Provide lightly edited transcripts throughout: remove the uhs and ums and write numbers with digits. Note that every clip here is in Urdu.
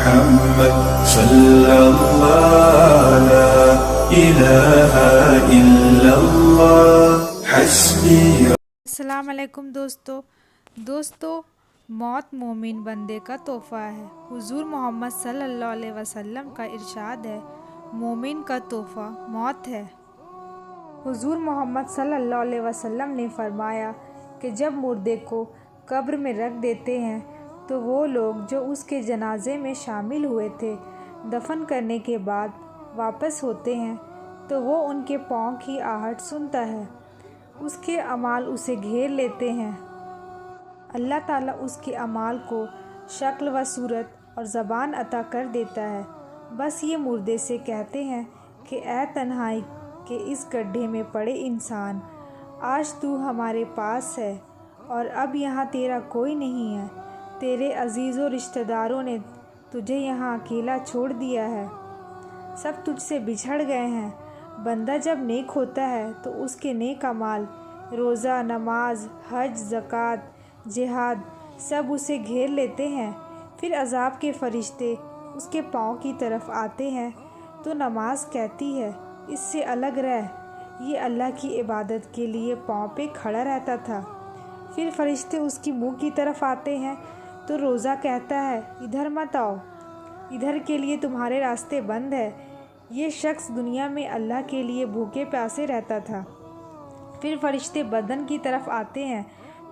محمد صلی اللہ لا الہ الا اللہ حسبی۔ السلام علیکم دوستو موت مومن بندے کا تحفہ ہے۔ حضور محمد صلی اللہ علیہ وسلم کا ارشاد ہے، مومن کا تحفہ موت ہے۔ حضور محمد صلی اللہ علیہ وسلم نے فرمایا کہ جب مردے کو قبر میں رکھ دیتے ہیں تو وہ لوگ جو اس کے جنازے میں شامل ہوئے تھے دفن کرنے کے بعد واپس ہوتے ہیں تو وہ ان کے پاؤں کی آہٹ سنتا ہے، اس کے اعمال اسے گھیر لیتے ہیں۔ اللہ تعالیٰ اس کے اعمال کو شکل و صورت اور زبان عطا کر دیتا ہے۔ بس یہ مردے سے کہتے ہیں کہ اے تنہائی کے اس گڈھے میں پڑے انسان، آج تو ہمارے پاس ہے اور اب یہاں تیرا کوئی نہیں ہے، تیرے عزیز و رشتہ داروں نے تجھے یہاں اکیلا چھوڑ دیا ہے، سب تجھ سے بچھڑ گئے ہیں۔ بندہ جب نیک ہوتا ہے تو اس کے نیک اعمال، روزہ، نماز، حج، زکوٰۃ، جہاد سب اسے گھیر لیتے ہیں۔ پھر عذاب کے فرشتے اس کے پاؤں کی طرف آتے ہیں تو نماز کہتی ہے، اس سے الگ رہ، یہ اللہ کی عبادت کے لیے پاؤں پہ کھڑا رہتا تھا۔ پھر فرشتے اس کی منہ کی طرف آتے ہیں تو روزہ کہتا ہے، ادھر مت آؤ، ادھر کے لیے تمہارے راستے بند ہے، یہ شخص دنیا میں اللہ کے لیے بھوکے پیاسے رہتا تھا۔ پھر فرشتے بدن کی طرف آتے ہیں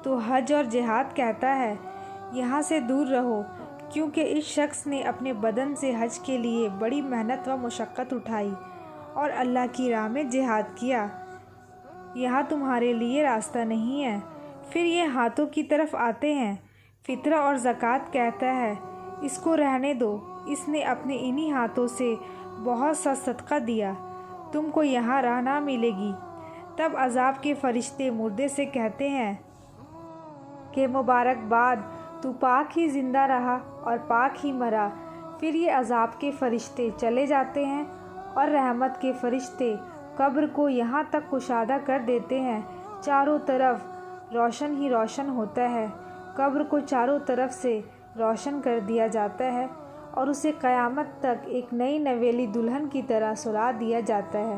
تو حج اور جہاد کہتا ہے، یہاں سے دور رہو، کیونکہ اس شخص نے اپنے بدن سے حج کے لیے بڑی محنت و مشقت اٹھائی اور اللہ کی راہ میں جہاد کیا، یہاں تمہارے لیے راستہ نہیں ہے۔ پھر یہ ہاتھوں کی طرف آتے ہیں، فطرہ اور زکوٰۃ کہتا ہے، اس کو رہنے دو، اس نے اپنے انہی ہاتھوں سے بہت سا صدقہ دیا، تم کو یہاں راہ نہ ملے گی۔ تب عذاب کے فرشتے مردے سے کہتے ہیں کہ مبارکباد، تو پاک ہی زندہ رہا اور پاک ہی مرا۔ پھر یہ عذاب کے فرشتے چلے جاتے ہیں اور رحمت کے فرشتے قبر کو یہاں تک کشادہ کر دیتے ہیں، چاروں طرف روشن ہی روشن ہوتا ہے۔ قبر کو چاروں طرف سے روشن کر دیا جاتا ہے اور اسے قیامت تک ایک نئی نویلی دلہن کی طرح سلا دیا جاتا ہے۔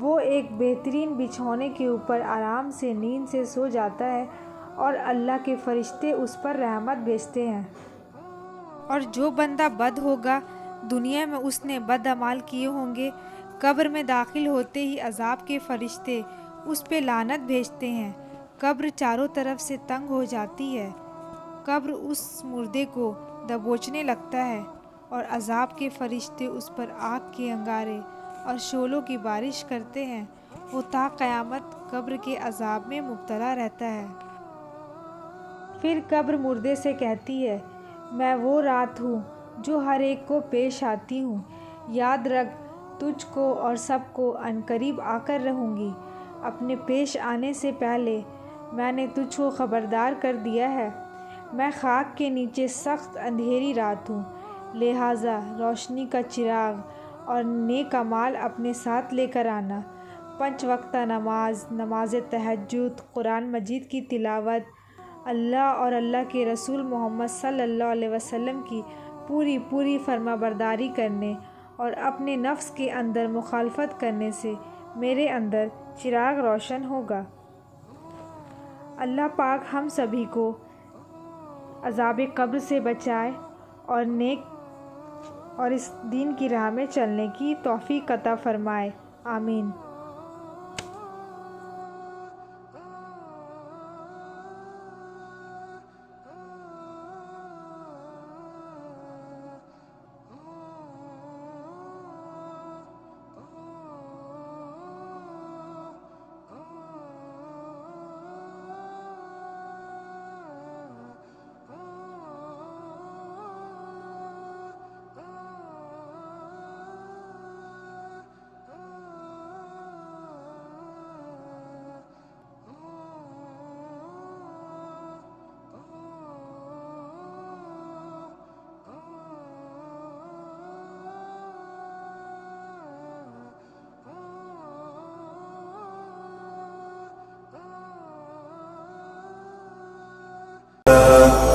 وہ ایک بہترین بچھونے کے اوپر آرام سے نیند سے سو جاتا ہے اور اللہ کے فرشتے اس پر رحمت بھیجتے ہیں۔ اور جو بندہ بد ہوگا، دنیا میں اس نے بد اعمال کیے ہوں گے، قبر میں داخل ہوتے ہی عذاب کے فرشتے اس پہ لعنت بھیجتے ہیں، قبر چاروں طرف سے تنگ ہو جاتی ہے، قبر اس مردے کو دبوچنے لگتا ہے اور عذاب کے فرشتے اس پر آگ کے انگارے اور شعلوں کی بارش کرتے ہیں، وہ تا قیامت قبر کے عذاب میں مبتلا رہتا ہے۔ پھر قبر مردے سے کہتی ہے، میں وہ رات ہوں جو ہر ایک کو پیش آتی ہوں، یاد رکھ، تجھ کو اور سب کو عنقریب آ کر رہوں گی، اپنے پیش آنے سے پہلے میں نے تجھ کو خبردار کر دیا ہے۔ میں خاک کے نیچے سخت اندھیری رات ہوں، لہٰذا روشنی کا چراغ اور نیک اعمال اپنے ساتھ لے کر آنا۔ 5 وقتہ نماز، نماز تہجد، قرآن مجید کی تلاوت، اللہ اور اللہ کے رسول محمد صلی اللہ علیہ وسلم کی پوری فرما برداری کرنے اور اپنے نفس کے اندر مخالفت کرنے سے میرے اندر چراغ روشن ہوگا۔ اللہ پاک ہم سبھی کو عذاب قبر سے بچائے اور نیک اور اس دین کی راہ میں چلنے کی توفیق عطا فرمائے، آمین۔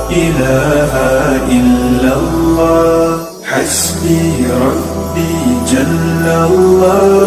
إله إلا الله حسبي ربي جل الله